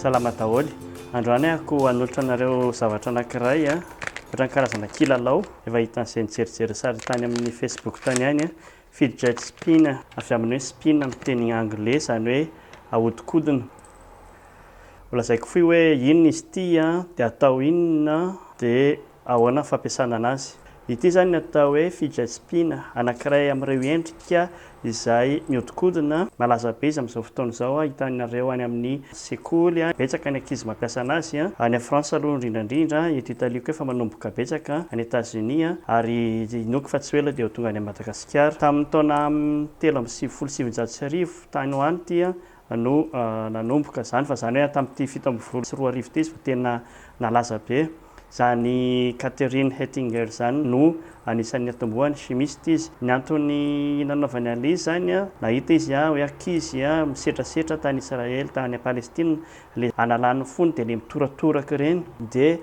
Salama daholo. Androany ako hanolotra anareo zavatra anankiray ohatra ny karazana kilalao efa hitan'izay nijerijery sary tany amin'ny Facebook tany ihany Fidget Spinner avy amin'ny hoe spin amin'ny teny anglais zany hoe ahodikodina. Lazaiko foy hoe inona izy ity dia atao inona dia ahoana ny fampiasana anazy. Ity zany ny atao hoe Fidget Spinner anankiray amin'ireo endrika izay mihodinkodina malaza be izy amin'izao fotoana izao hitanareo any amin'ny sekoly betsaka ny ankizy mampiasa anazy any France aloha indrindra eto Italia koa efa manomboka betsaka any États-Unis ary inoako fa tsy ela dia ho tonga any Madagasikara tamin'ny taona 1770 tany ho any ity no nanomboka zany fa zany hoe tamin'ity 1704 ity izy tena nalaza be. Zany Catherine Hettinger zany no anisan'ny atomboahany chimiste izy. Ny antony nanaovany an'izy zany nahita izy hoe ankizy misetrasetra tany Israel tany Palestine le analany fony dia le mitoratoraka ireny dia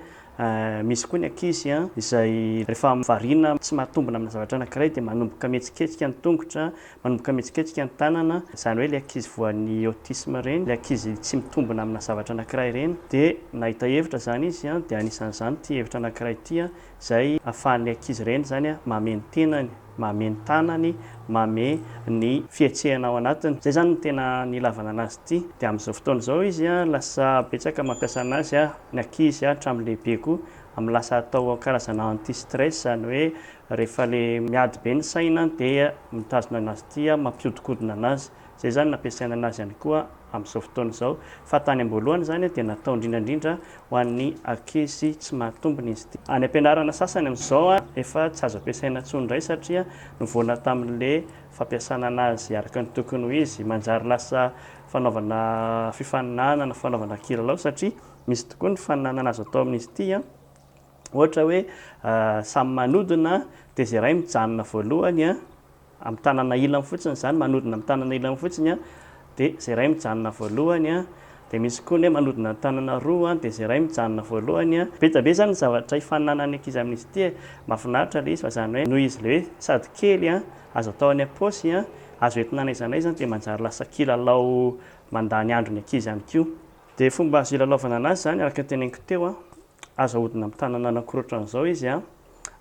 misy koa ny ankizy izay rehefa variana tsy mahatombona amin'ny zavatra anankiray dia manomboka mihetsiketsika ny tongotra, manomboka mihetsiketsika ny tanana, izany hoe le ankizy voan'ny autisme ireny, le ankizy tsy mitombona amina zavatra anankiray ireny dia nahita hevitra zany izy dia anisan'izany ity hevitra anankiray ity izay ahafahan'ny ankizy ireny zany mameno tenany, mameno tanany, mame ny fihetsehana ao anatiny. Zay zany tena nilavana anazy ity dia amin'izao fotoana izao izy lasa betsaka mampiasa anazy ny ankizy hatramin'ny lehibe koa amin'ny lasa atao karazana anti-stress zany hoe rehefa le miady be ny saina dia mitazona anazy ity mampiodikodina anazy. Zay zany nampiasaina anazy ihany koa amin'izao fotoana izao fa tany am-boalohany zany dia natao indrindrandrindra ho an'ny ankizy tsy mahatombona izy ity. Any am-pianarana sasany amin'izao efa tsy azo ampiasaina intsony indray satria nivoana tamin'le fampiasana anazy araka ny tokony ho izy manjary lasa fanaovana fifaninanana, fanaovana kilalao satria misy tokoa ny fifaninanana azo atao amin'izy ity ohatra hoe samy manodina dia izay iray mijanona voalohany amin'ny tanana ilany fotsiny zany manodina amin'ny tanana ilany fotsiny dia izay iray mijanona voalohany dia misy koa ny manodina ny tanana roa dia izay iray mijanona voalohany betabe zany zavatra hifaninanana ankizy amin'izy ity mahafinaritra le izy fa zany hoe noho izy le hoe sady kely azo atao any am-paosy azo entina n'aiza n'aiza dia manjary lasa kilalao mandany andro ny ankizy ihany koa. Dia fomba azo ilalaovana anazy zany araka ny teneniko teo azo ahodina amin'ny tanana anankiroa ohatran'izao izy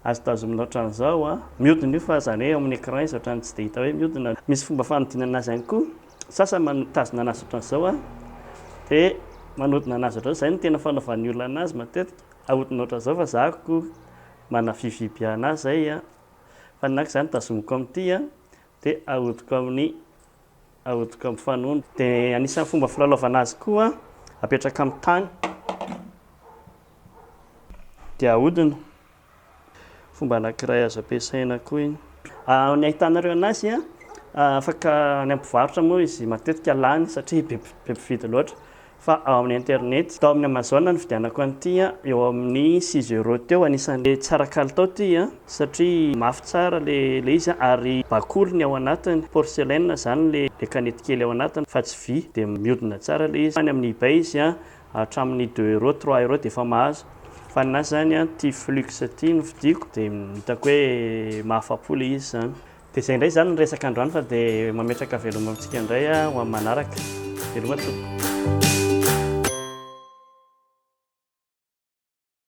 azo tazomina ohatran'izao mihodina io fa zany hoe amin'ny écran izy ohatrany tsy dia hita hoe mihodina. Misy fomba fanodinana azy ihany koa sasany manotazona anazy ohatran'izao dia manodina anazy ohatran'izao zay no tena fanaovan'ny olona anazy matetika ahodina ohatran'izao fa zako manaviviby anazy zay fa naka zany tazomiko amin'ity dia ahodiko amin'ny fanono. Dia anisan'ny fomba filalaovana azy koa apetraka amin'ny tany dia ahodina. Fomba anankiray azo ampiasaina koa iny. Ny ahitanareo anazy afaka any am-pivarotra moa izy matetika lany satria be mpividy loatra fa ao amin'ny internet tao amin'ny Amazon no vidianako an'ity eo amin'ny 6 € teo. Anisan'le tsara kalitao ity satria mafy tsara le izy ary bakoly ny ao anatiny, porcelaine zany le kanety kely ao anatiny fa tsy vy dia mihodina tsara le izy. Any amin'ny eBay izy hatramin'ny 2 € 3 € dia efa mahazo fa ninazy zany ty flux ty no vidiko dia hitako hoe mahafapo le izy zany. Dia izay indray zany ny resaka androany fa dia mametraka veloma amintsika indray ho amin'ny manaraka. Veloma tompoko.